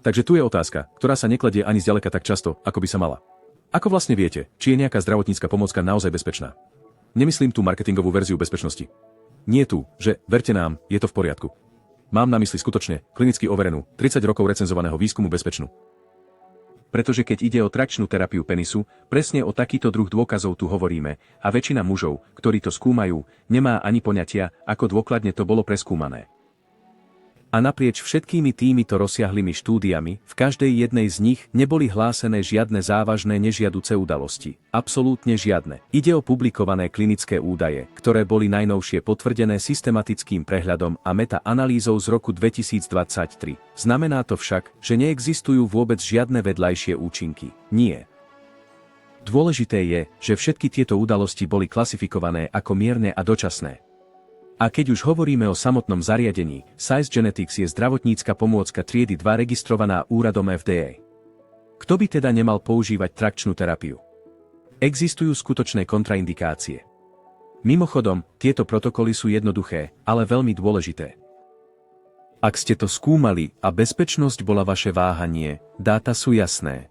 Takže tu je otázka, ktorá sa nekladie ani zďaleka tak často, ako by sa mala. Ako vlastne viete, či je nejaká zdravotnícka pomôcka naozaj bezpečná? Nemyslím tú marketingovú verziu bezpečnosti. Nie tu, že verte nám, je to v poriadku. Mám na mysli skutočne, klinicky overenú, 30 rokov recenzovaného výskumu bezpečnú. Pretože keď ide o trakčnú terapiu penisu, presne o takýto druh dôkazov tu hovoríme a väčšina mužov, ktorí to skúmajú, nemá ani poňatia, ako dôkladne to bolo preskúmané. A naprieč všetkými týmito rozsiahlými štúdiami, v každej jednej z nich neboli hlásené žiadne závažné nežiaduce udalosti. Absolútne žiadne. Ide o publikované klinické údaje, ktoré boli najnovšie potvrdené systematickým prehľadom a meta-analýzou z roku 2023. Znamená to však, že neexistujú vôbec žiadne vedľajšie účinky. Nie. Dôležité je, že všetky tieto udalosti boli klasifikované ako mierne a dočasné. A keď už hovoríme o samotnom zariadení, Size Genetics je zdravotnícka pomôcka triedy 2 registrovaná úradom FDA. Kto by teda nemal používať trakčnú terapiu? Existujú skutočné kontraindikácie. Mimochodom, tieto protokoly sú jednoduché, ale veľmi dôležité. Ak ste to skúmali a bezpečnosť bola vaše váhanie, dáta sú jasné.